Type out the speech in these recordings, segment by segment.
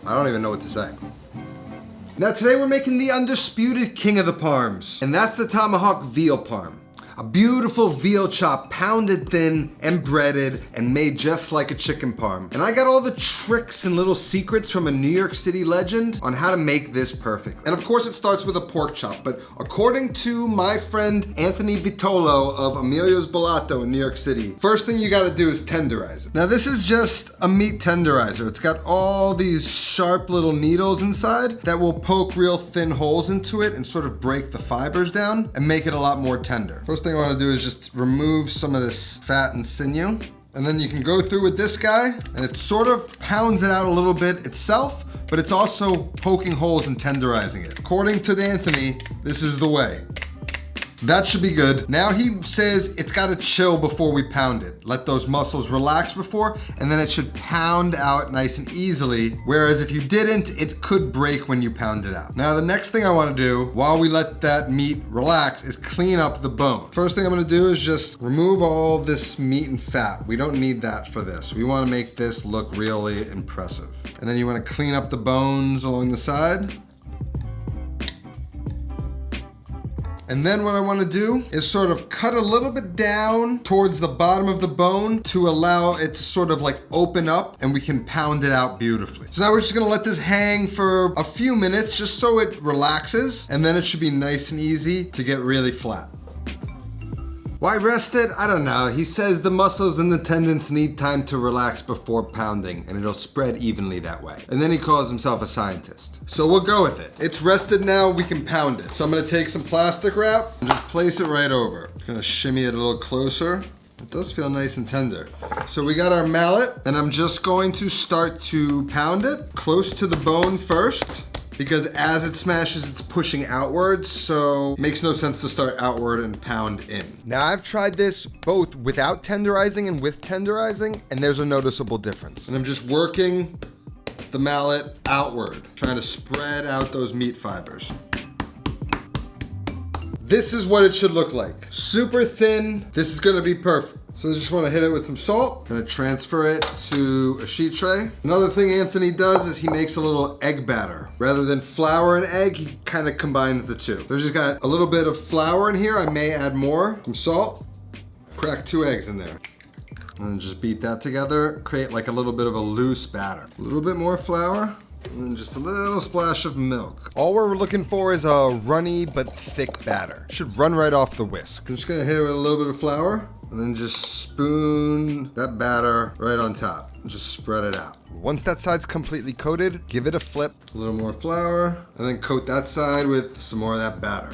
I don't even know what to say. Now today we're making the undisputed king of the parms, and that's the Tomahawk Veal Parm. A beautiful veal chop, pounded thin and breaded and made just like a chicken parm. And I got all the tricks and little secrets from a New York City legend on how to make this perfect. And of course it starts with a pork chop, but according to my friend Anthony Vitolo of Emilio's Bellato in New York City, first thing you gotta do is tenderize it. Now this is just a meat tenderizer. It's got all these sharp little needles inside that will poke real thin holes into it and sort of break the fibers down and make it a lot more tender. First thing I want to do is just remove some of this fat and sinew. And then you can go through with this guy and it sort of pounds it out a little bit itself, but it's also poking holes and tenderizing it. According to Anthony, this is the way. That should be good. Now he says it's gotta chill before we pound it. Let those muscles relax before, and then it should pound out nice and easily. Whereas if you didn't, it could break when you pound it out. Now the next thing I wanna do, while we let that meat relax, is clean up the bone. First thing I'm gonna do is just remove all this meat and fat. We don't need that for this. We wanna make this look really impressive. And then you wanna clean up the bones along the side. And then what I want to do is sort of cut a little bit down towards the bottom of the bone to allow it to sort of like open up and we can pound it out beautifully. So now we're just gonna let this hang for a few minutes just so it relaxes, and then it should be nice and easy to get really flat. Why rest it? I don't know. He says the muscles and the tendons need time to relax before pounding, and it'll spread evenly that way. And then he calls himself a scientist. So we'll go with it. It's rested now, we can pound it. So I'm gonna take some plastic wrap and just place it right over. I'm gonna shimmy it a little closer. It does feel nice and tender. So we got our mallet, and I'm just going to start to pound it close to the bone first, because as it smashes, it's pushing outwards, so it makes no sense to start outward and pound in. Now I've tried this both without tenderizing and with tenderizing, and there's a noticeable difference. And I'm just working the mallet outward, trying to spread out those meat fibers. This is what it should look like. Super thin, this is gonna be perfect. So I just wanna hit it with some salt. Gonna transfer it to a sheet tray. Another thing Anthony does is he makes a little egg batter. Rather than flour and egg, he kinda combines the two. So I just got a little bit of flour in here. I may add more, some salt. Crack 2 eggs in there. And then just beat that together, create like a little bit of a loose batter. A little bit more flour, and then just a little splash of milk. All we're looking for is a runny but thick batter. Should run right off the whisk. I'm just gonna hit it with a little bit of flour, and then just spoon that batter right on top. Just spread it out. Once that side's completely coated, give it a flip. A little more flour, and then coat that side with some more of that batter.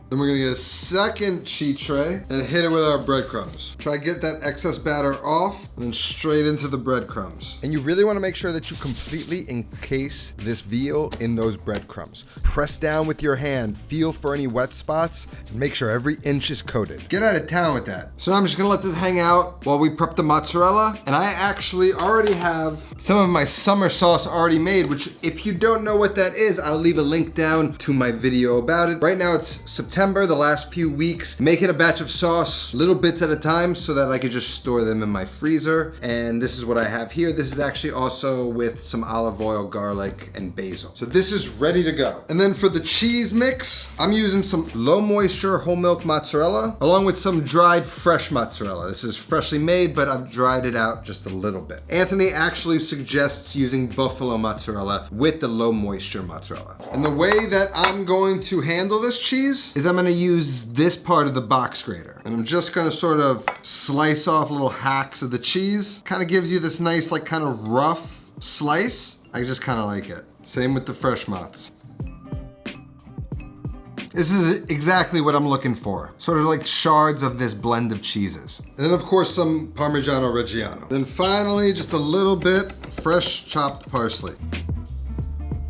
Then we're gonna get a second sheet tray and hit it with our breadcrumbs. Try to get that excess batter off and then straight into the breadcrumbs. And you really wanna make sure that you completely encase this veal in those breadcrumbs. Press down with your hand, feel for any wet spots, and make sure every inch is coated. Get out of town with that. So now I'm just gonna let this hang out while we prep the mozzarella. And I actually already have some of my summer sauce already made, which if you don't know what that is, I'll leave a link down to my video about it. Right now it's September, the last few weeks, making a batch of sauce, little bits at a time so that I could just store them in my freezer. And this is what I have here. This is actually also with some olive oil, garlic, and basil. So this is ready to go. And then for the cheese mix, I'm using some low moisture whole milk mozzarella, along with some dried fresh mozzarella. This is freshly made, but I've dried it out just a little bit. Anthony actually suggests using buffalo mozzarella with the low moisture mozzarella. And the way that I'm going to handle this cheese is I'm gonna use this part of the box grater. And I'm just gonna sort of slice off little hacks of the cheese. Kind of gives you this nice, like kind of rough slice. I just kind of like it. Same with the fresh mozz. This is exactly what I'm looking for. Sort of like shards of this blend of cheeses. And then of course some Parmigiano Reggiano. Then finally, just a little bit fresh chopped parsley.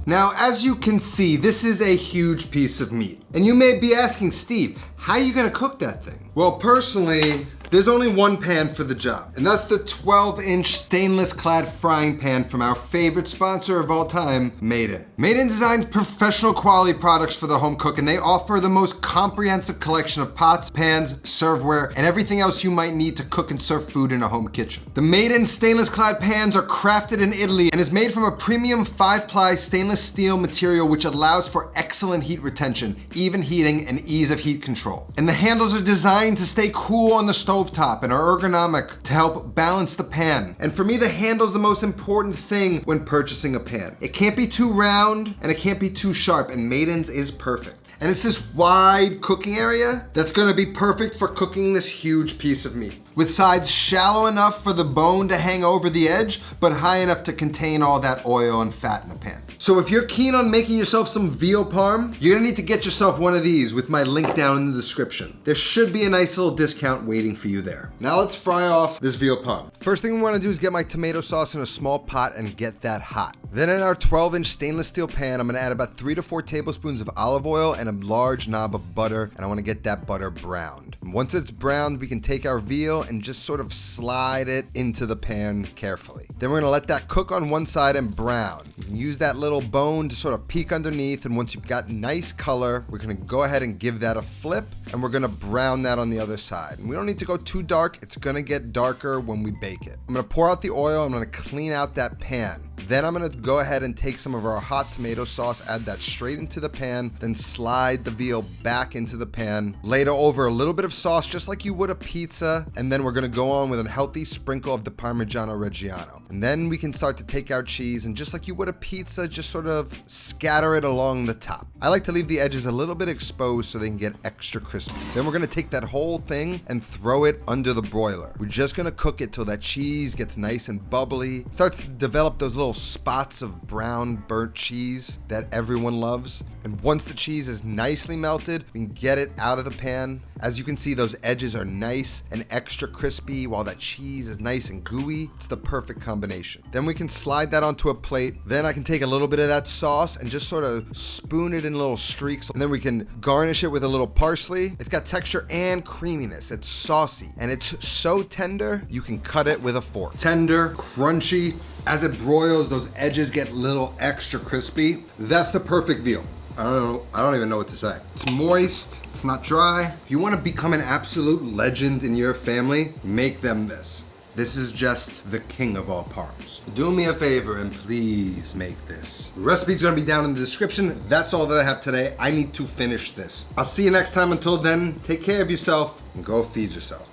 Now, as you can see, this is a huge piece of meat. And you may be asking, Steve, how are you gonna cook that thing? Well, personally, There's only one pan for the job, and that's the 12-inch stainless clad frying pan from our favorite sponsor of all time, Made In. Made In designs professional quality products for the home cook, and they offer the most comprehensive collection of pots, pans, serveware, and everything else you might need to cook and serve food in a home kitchen. The Made In stainless clad pans are crafted in Italy and is made from a premium 5-ply stainless steel material which allows for excellent heat retention, even heating, and ease of heat control. And the handles are designed to stay cool on the stovetop and are ergonomic to help balance the pan. And for me, the handle's the most important thing when purchasing a pan. It can't be too round and it can't be too sharp, and Made In's is perfect. And it's this wide cooking area that's gonna be perfect for cooking this huge piece of meat, with sides shallow enough for the bone to hang over the edge, but high enough to contain all that oil and fat in the pan. So if you're keen on making yourself some veal parm, you're gonna need to get yourself one of these with my link down in the description. There should be a nice little discount waiting for you there. Now let's fry off this veal parm. First thing we wanna do is get my tomato sauce in a small pot and get that hot. Then in our 12-inch stainless steel pan, I'm gonna add about 3 to 4 tablespoons of olive oil and a large knob of butter, and I wanna get that butter browned. And once it's browned, we can take our veal and just sort of slide it into the pan carefully. Then we're gonna let that cook on one side and brown. You can use that little bone to sort of peek underneath, and once you've got nice color, we're gonna go ahead and give that a flip, and we're gonna brown that on the other side. And we don't need to go too dark, it's gonna get darker when we bake it. I'm gonna pour out the oil, I'm gonna clean out that pan. Then I'm gonna go ahead and take some of our hot tomato sauce, add that straight into the pan, then slide the veal back into the pan, later over a little bit of sauce just like you would a pizza, and then we're gonna go on with a healthy sprinkle of the Parmigiana Reggiano. And then we can start to take our cheese and just like you would a pizza, just sort of scatter it along the top. I like to leave the edges a little bit exposed so they can get extra crispy. Then we're gonna take that whole thing and throw it under the broiler. We're just gonna cook it till that cheese gets nice and bubbly, starts to develop those little spots of brown burnt cheese that everyone loves. And once the cheese is nicely melted, we can get it out of the pan. As you can see, those edges are nice and extra crispy while that cheese is nice and gooey. It's the perfect combination. Then we can slide that onto a plate. Then I can take a little bit of that sauce and just sort of spoon it in little streaks. And then we can garnish it with a little parsley. It's got texture and creaminess. It's saucy and it's so tender, you can cut it with a fork. Tender, crunchy. As it broils, those edges get a little extra crispy. That's the perfect veal. I don't even know what to say. It's moist, it's not dry. If you want to become an absolute legend in your family, make them this. This is just the king of all parms. Do me a favor and please make this. The recipe's gonna be down in the description. That's all that I have today. I need to finish this. I'll see you next time. Until then, take care of yourself and go feed yourself.